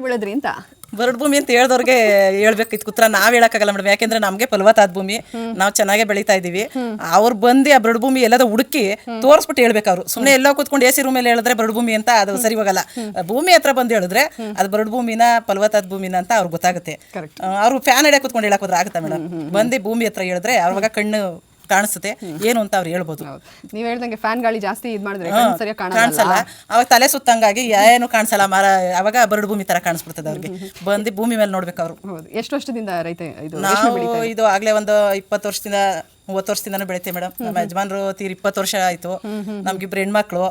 ಬೆಳೆದ್ರಿ ಅಂತ ಬರಡು ಭೂಮಿ ಅಂತ ಹೇಳ್ದವ್ರಿಗೆ ಹೇಳ್ಬೇಕಿತ್ತು ಕೂತ್ರ ನಾವ್ ಹೇಳಕ್ಕಾಗಲ್ಲ ಮೇಡಮ್. ಯಾಕೆಂದ್ರೆ ನಮ್ಗೆ ಫಲವತ್ತಾದ ಭೂಮಿ, ನಾವು ಚೆನ್ನಾಗೇ ಬೆಳೀತಾ ಇದೀವಿ. ಅವ್ರು ಬಂದು ಆ ಬರಡು ಭೂಮಿ ಎಲ್ಲದ ಹುಡುಕಿ ತೋರಿಸ್ಬಿಟ್ಟು ಹೇಳ್ಬೇಕು. ಅವ್ರು ಸುಮ್ಮನೆ ಎಲ್ಲ ಕೂತ್ಕೊಂಡು ಎಸಿ ರೂಮಲ್ಲಿ ಹೇಳಿದ್ರೆ ಬರಡು ಭೂಮಿ ಅಂತ ಅದು ಸರಿ ಹೋಗಲ್ಲ. ಭೂಮಿ ಹತ್ರ ಬಂದು ಹೇಳಿದ್ರೆ ಅದು ಬರಡು ಭೂಮಿನ ಫಲವತ್ತಾದ ಭೂಮಿನ ಅಂತ ಅವ್ರಿಗೆ ಗೊತ್ತಾಗುತ್ತೆ. ಅವ್ರು ಫ್ಯಾನ್ ಹಿಡಿಯ ಕೂತ್ಕೊಂಡು ಹೇಳಕ್ ಹೋದ್ರೆ ಆಗುತ್ತಾ ಮೇಡಮ್? ಬಂದು ಭೂಮಿ ಹತ್ರ ಹೇಳಿದ್ರೆ ಅವಾಗ ಕಣ್ಣು ಕಾಣಿಸುತ್ತೆ ಏನು ಅಂತ ಅವ್ರು ಹೇಳ್ಬೋದು. ನೀವ್ ಹೇಳ್ದಂಗೆ ಫ್ಯಾನ್ ಗಾಳಿ ಜಾಸ್ತಿ ಇದ್ ಮಾಡಿದ್ರೆ ಕಾಣಿಸಲ್ಲ, ಅವಾಗ ತಲೆ ಸುತ್ತಂಗಾಗಿ ಏನು ಕಾಣಿಸಲ್ಲ, ಮರ ಅವಾಗ ಬರಡು ಭೂಮಿ ತರ ಕಾಣಿಸ್ಬಿಡ್ತದೆ ಅವ್ರಿಗೆ. ಬಂದು ಭೂಮಿ ಮೇಲೆ ನೋಡ್ಬೇಕು ಅವರು. ಎಷ್ಟು ವರ್ಷದಿಂದ ರೈತ ನಾವು ಇದು ಆಗ್ಲೇ ಒಂದು 20 ವರ್ಷದಿಂದ 30 ವರ್ಷದಿಂದಾನು ಬೆಳಿತೀವಿ ಮೇಡಮ್. ನಮ್ಮ ಯಜಮಾನ್ರು ತೀರ್ 20 ವರ್ಷ ಆಯ್ತು. ನಮ್ಗಿಬ್ರು ಹೆಣ್ಮಕ್ಳು.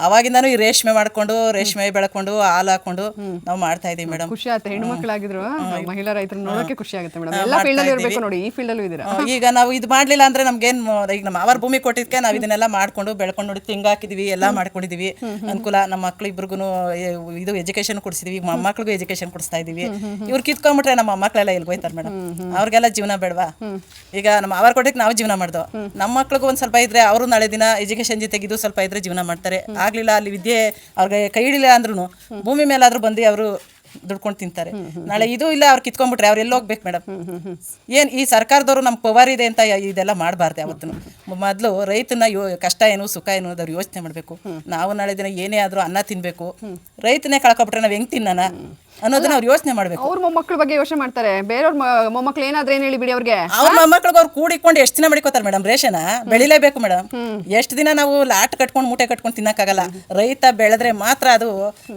ಅವಾಗಿಂದಾನು ಈ ರೇಷ್ಮೆ ಮಾಡ್ಕೊಂಡು ರೇಷ್ಮೆ ಬೆಳ್ಕೊಂಡು ಹಾಲು ಹಾಕೊಂಡು ನಾವು ಮಾಡ್ತಾ ಇದೀವಿ ಮೇಡಮ್. ಖುಷಿ ಆಗುತ್ತೆ ಹೆಣ್ಮಕ್ಳಾಗಿದ್ರು ಮಹಿಳಾ ರೈತರು ನೋಡೋಕೆ ಖುಷಿ ಆಗುತ್ತೆ ಮೇಡಮ್. ಎಲ್ಲ ಫೀಲ್ಡ್ ಅಲ್ಲಿ ಇರಬೇಕು ನೋಡಿ, ಈ ಫೀಲ್ಡ್ ಅಲ್ಲೂ ಇದೀರಾ. ಈಗ ನಾವು ಇದು ಮಾಡ್ಲಿಲ್ಲ ಅಂದ್ರೆ ನಮ್ಗೇನ್, ಈಗ ನಮ್ಮ ಅವರ ಭೂಮಿ ಕೊಟ್ಟಿದ್ಕೆ ನಾವು ಇದನ್ನೆಲ್ಲ ಮಾಡ್ಕೊಂಡು ಬೆಳ್ಕೊಂಡು ನೋಡಿ ತೆಂಗು ಹಾಕಿದೀವಿ, ಎಲ್ಲಾ ಮಾಡ್ಕೊಂಡಿದೀವಿ. ಅನುಕೂಲ. ನಮ್ಮ ಮಕ್ಳು ಇಬ್ರಿಗೂ ಇದು ಎಜುಕೇಶನ್ ಕೊಡಿಸಿದೀವಿ, ಮೊಮ್ಮಕ್ಳಿಗೂ ಎಜುಕೇಶನ್ ಕೊಡಿಸ್ತಾ ಇದೀವಿ. ಇವ್ರು ಕಿತ್ಕೊಂಡ್ಬಿಟ್ರೆ ನಮ್ಮ ಮಕ್ಳೆಲ್ಲ ಎಲ್ಲಿ ಹೋಯ್ತಾರೆ ಮೇಡಮ್? ಅವ್ರಿಗೆಲ್ಲ ಜೀವನ ಬೇಡವಾ? ಈಗ ನಮ್ಮ ಅವರ ಕೊಟ್ಟಿಗೆ ನಾವು ಜೀವನ ಮಾಡ್ದೋ, ನಮ್ಮ ಮಕ್ಳಿಗೂ ಒಂದ್ ಸ್ವಲ್ಪ ಇದ್ರೆ ಅವರು ನಾಳೆ ದಿನ ಎಜುಕೇಶನ್ ಜೊತೆಗೆ ಇದು ಸ್ವಲ್ಪ ಇದ್ರೆ ಜೀವನ ಮಾಡ್ತಾರೆ. ಆಗ್ಲಿಲ್ಲ ಅಲ್ಲಿ ವಿದ್ಯೆ ಅವ್ರಿಗೆ ಕೈ ಹಿಡಿಲ್ಲ ಅಂದ್ರೂ ಭೂಮಿ ಮೇಲಾದ್ರೂ ಬಂದು ಅವರು ದುಡ್ಕೊಂಡು ತಿಂತಾರೆ. ನಾಳೆ ಇದು ಇಲ್ಲ ಅವ್ರು ಕಿತ್ಕೊಂಡ್ಬಿಟ್ರೆ ಅವ್ರು ಎಲ್ಲಿ ಹೋಗ್ಬೇಕು ಮೇಡಮ್? ಏನ್ ಈ ಸರ್ಕಾರದವರು ನಮ್ ಪವರ್ ಇದೆ ಅಂತ ಇದೆಲ್ಲ ಮಾಡಬಾರ್ದು ಯಾವತ್ತೂ. ಮೊದಲು ರೈತನ ಕಷ್ಟ ಏನು ಸುಖ ಏನು ಅದ್ರ ಯೋಚನೆ ಮಾಡ್ಬೇಕು. ನಾವು ನಾಳೆ ದಿನ ಏನೇ ಆದ್ರೂ ಅನ್ನ ತಿನ್ಬೇಕು. ರೈತನೇ ಕಳ್ಕೊಬಿಟ್ರೆ ನಾವ್ ಹೆಂಗ್ ತಿನ್ನೋಣ ಅನ್ನೋದನ್ನ ಅವ್ರು ಯೋಚನೆ ಮಾಡ್ಬೇಕು. ಅವ್ರ ಮೊಮ್ಮಕ್ಳ ಬಗ್ಗೆ ಯೋಚನೆ ಮಾಡ್ತಾರೆ. ಬೇರೆಯವ್ರ ಮೊಮ್ಮಕ್ಳು ಏನಾದ್ರೆ ಏನ್ ಹೇಳಿ ಬಿಡಿ ಅವ್ರಿಗೆ. ಅವ್ರ ಮೊಮ್ಮಕ್ಳಿಗೆ ಅವ್ರು ಕೂಡಿಕೊಂಡು ಎಷ್ಟು ದಿನ ಮಡಿಕೋತಾರೆ ಮೇಡಮ್? ರೇಷನ್ ಬೆಳಿಲೇಬೇಕು ಮೇಡಮ್. ಎಷ್ಟು ದಿನ ನಾವು ಲಾಟ್ ಕಟ್ಕೊಂಡು ಮೂಟೆ ಕಟ್ಕೊಂಡು ತಿನ್ನಕ್ಕಾಗಲ್ಲ. ರೈತ ಬೆಳೆದ್ರೆ ಮಾತ್ರ ಅದು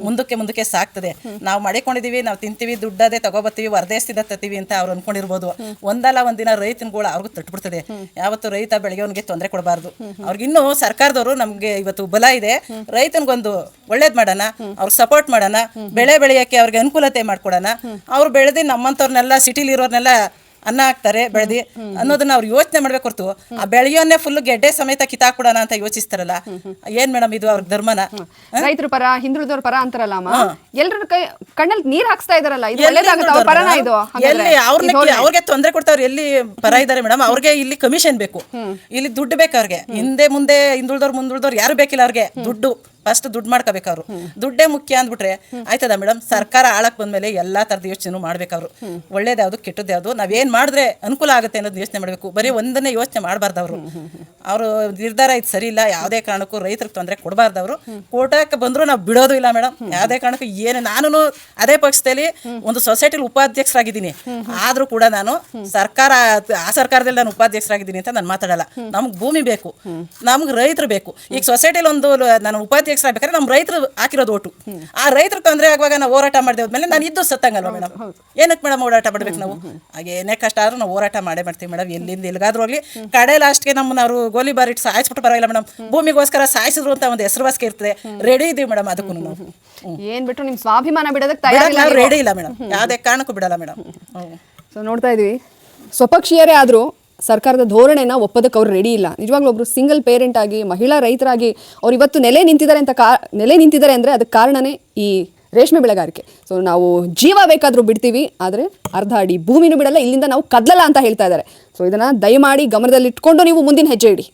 ಮುಂದಕ್ಕೆ ಸಾಕ್ತದೆ. ನಾವು ಮಡಿಕೊಂಡಿದೀವಿ, ನಾವು ತಿಂತೀವಿ, ದುಡ್ಡದೇ ತಗೋಬತ್ತೀವಿ, ಹೊರದೇಶದಿಂದ ತತ್ತೀವಿ ಅಂತ ಅವ್ರು ಅನ್ಕೊಂಡಿರ್ಬೋದು. ಒಂದಲ್ಲ ಒಂದಿನ ರೈತನಗಳು ಅವ್ರಿಗೂ ತಟ್ಬಿಡ್ತದೆ. ಯಾವತ್ತು ರೈತ ಬೆಳೆಯೋನ್ಗೆ ತೊಂದರೆ ಕೊಡಬಾರ್ದು. ಅವ್ರಿಗಿನ್ನೂ ಸರ್ಕಾರದವರು ನಮ್ಗೆ ಇವತ್ತು ಬಲ ಇದೆ, ರೈತನಿಗೊಂದು ಒಳ್ಳೇದ್ ಮಾಡೋಣ, ಅವ್ರಿಗೆ ಸಪೋರ್ಟ್ ಮಾಡೋಣ, ಬೆಳೆ ಬೆಳೆಯಕ್ಕೆ ಅವ್ರಿಗೆ ಅನುಕೂಲತೆ ಮಾಡ್ಕೊಡೋಣ. ಅವ್ರು ಬೆಳೆದಿ ನಮ್ಮಂತವ್ರನ್ನೆಲ್ಲ ಸಿಟಿಲಿ ಇರೋರ್ನೆಲ್ಲ ಅನ್ನ ಹಾಕ್ತಾರೆ ಬೆಳೆದಿ ಅನ್ನೋದನ್ನ ಅವ್ರು ಯೋಚನೆ ಮಾಡ್ಬೇಕು ಹೊರತು ಆ ಬೆಳೆಯೋನ್ನೇ ಫುಲ್ ಗೆಡ್ಡೆ ಸಮೇತ ಕಿತ್ತಾಕ್ಬಿಡೋಣ ಅಂತ ಯೋಚಿಸ್ತಾರಲ್ಲ. ಏನ್ ಮೇಡಮ್ ಇದು ಅವ್ರ ಧರ್ಮನ? ರೈತರ ಪರ ಹಿಂದುಳಿದವ್ರ ಪರ ಅಂತಾರಲ್ಲ, ಎಲ್ರ ಕಣ್ಣಲ್ಲಿ ನೀರ್ ಹಾಕ್ಸ್ತಾ ಇದಾರಲ್ಲ, ಇದು ಒಳ್ಳೇದಾಗುತ್ತೆ. ಅವ್ರ ಪರನ ಇದು? ಎಲ್ಲಿ ಅವ್ರಿಗೆ ತೊಂದರೆ ಕೊಡ್ತಾವ್ರು ಎಲ್ಲಿ ಪರ ಇದಾರೆ ಮೇಡಮ್? ಅವ್ರಿಗೆ ಇಲ್ಲಿ ಕಮಿಷನ್ ಬೇಕು, ಇಲ್ಲಿ ದುಡ್ಡು ಬೇಕು ಅವ್ರಿಗೆ. ಹಿಂದೆ ಮುಂದೆ ಮುಂದುಳಿದವ್ರು ಯಾರು ಬೇಕಿಲ್ಲ ಅವ್ರಿಗೆ. ದುಡ್ಡು ಫಸ್ಟ್ ದುಡ್ಡು ಮಾಡ್ಕೋಬೇಕು. ಅವರು ದುಡ್ಡೇ ಮುಖ್ಯ ಅಂದ್ಬಿಟ್ರೆ ಆಯ್ತದ ಮೇಡಮ್? ಸರ್ಕಾರ ಆಳಕ್ ಬಂದ್ಮೇಲೆ ಎಲ್ಲಾ ತರದ ಯೋಚನೆ ಮಾಡ್ಬೇಕು. ಅವರು ಒಳ್ಳೇದ್ಯಾವ್ದು ಕೆಟ್ಟದ್ಯಾವ್ದು ನಾವೇನ್ ಮಾಡಿದ್ರೆ ಅನುಕೂಲ ಆಗುತ್ತೆ ಅನ್ನೋದು ಯೋಚನೆ ಮಾಡ್ಬೇಕು. ಬರೀ ಒಂದನ್ನೇ ಯೋಚನೆ ಮಾಡಬಾರ್ದು. ಅವರು ನಿರ್ಧಾರ ಇದು ಸರಿ ಇಲ್ಲ, ಯಾವುದೇ ಕಾರಣಕ್ಕೂ ರೈತರಿಗೆ ತೊಂದರೆ ಕೊಡಬಾರ್ದು. ಅವರು ಕೋರ್ಟಕ್ಕೆ ಬಂದ್ರು ನಾವು ಬಿಡೋದು ಇಲ್ಲ ಮೇಡಮ್, ಯಾವುದೇ ಕಾರಣಕ್ಕೂ. ನಾನು ಅದೇ ಪಕ್ಷದಲ್ಲಿ ಒಂದು ಸೊಸೈಟಿಲಿ ಉಪಾಧ್ಯಕ್ಷರಾಗಿದ್ದೀನಿ. ಆದ್ರೂ ಕೂಡ ನಾನು ಆ ಸರ್ಕಾರದಲ್ಲಿ ನಾನು ಉಪಾಧ್ಯಕ್ಷರಾಗಿದ್ದೀನಿ ಅಂತ ನಾನು ಮಾತಾಡಲ್ಲ. ನಮ್ಗೆ ಭೂಮಿ ಬೇಕು, ನಮ್ಗೆ ರೈತರು ಬೇಕು. ಈಗ ಸೊಸೈಟಿಲಿ ಒಂದು ನಾನು ಉಪಾಧ್ಯಕ್ಷರಾಗಬೇಕಾದ್ರೆ ನಮ್ಮ ರೈತರು ಹಾಕಿರೋದು ಓಟು. ಆ ರೈತರು ತೊಂದರೆ ಆಗುವಾಗ ನಾವು ಹೋರಾಟ ಮಾಡಿದೆ ಹೋದ್ಮೇಲೆ ನಾನು ಇದ್ದು ಸತ್ತಂಗಲ್ವ ಮೇಡಮ್? ಏನಕ್ಕೆ ಮೇಡಮ್ ಹೋರಾಟ ಮಾಡ್ಬೇಕು ನಾವು? ಏನೇ ಕಷ್ಟ ಆದ್ರೂ ನಾವು ಹೋರಾಟ ಮಾಡ್ತೀವಿ ಮೇಡಮ್. ಎಲ್ಲಿಂದ ಎಲ್ಲಿಗಾದ್ರೂ ಹೋಗ್ಲಿ, ಕಡೆ ಲಾಸ್ಟ್ಗೆ ನಮ್ಮನ್ನ ಅವರು ಗೋಲಿಬಾರ್ ಇಟ್ಟು ಸಾಯಿಸ್ಬಿಟ್ಟು ಬರೋಲ್ಲ ಮೇಡಮ್. ಭೂಮಿಗೋಸ್ಕರ ಸಾಯಿಸಿದ್ರು ಅಂತ ಒಂದು ಹೆಸರುವಾಸಿಗೆ ಇರ್ತದೆ. ರೆಡಿ ಇದೀವಿ ಮೇಡಮ್ ಅದಕ್ಕೂ. ನಾವು ಏನ್ ಬಿಟ್ಟು ನಿಮ್ ಸ್ವಾಭಿಮಾನ ಬಿಡೋದಕ್ಕೆ ತಯಾರಿಲ್ಲ, ರೆಡಿ ಇಲ್ಲ ಮೇಡಮ್, ಯಾವುದೇ ಕಾರಣಕ್ಕೂ ಬಿಡಲ್ಲ ಮೇಡಮ್. ಸೊ ನೋಡ್ತಾ ಇದೀವಿ, ಸ್ವಪಕ್ಷೀಯರೇ ಆದ್ರೂ ಸರ್ಕಾರದ ಧೋರಣೆನ ಒಪ್ಪೋದಕ್ಕೆ ಅವ್ರು ರೆಡಿ ಇಲ್ಲ. ನಿಜವಾಗ್ಲೂ ಒಬ್ರು ಸಿಂಗಲ್ ಪೇರೆಂಟ್ ಆಗಿ, ಮಹಿಳಾ ರೈತರಾಗಿ ಅವ್ರು ಇವತ್ತು ನೆಲೆ ನಿಂತಿದ್ದಾರೆ ಅಂದರೆ ಅದಕ್ಕೆ ಕಾರಣನೇ ಈ ರೇಷ್ಮೆ ಬೆಳೆಗಾರಿಕೆ. ಸೊ ನಾವು ಜೀವ ಬೇಕಾದರೂ ಬಿಡ್ತೀವಿ, ಆದರೆ ಅರ್ಧ ಅಡಿ ಭೂಮಿನೂ ಬಿಡಲ್ಲ, ಇಲ್ಲಿಂದ ನಾವು ಕದಲಲ್ಲ ಅಂತ ಹೇಳ್ತಾ ಇದ್ದಾರೆ. ಸೊ ಇದನ್ನು ದಯಮಾಡಿ ಗಮನದಲ್ಲಿಟ್ಕೊಂಡು ನೀವು ಮುಂದಿನ ಹೆಜ್ಜೆ ಇಡಿ.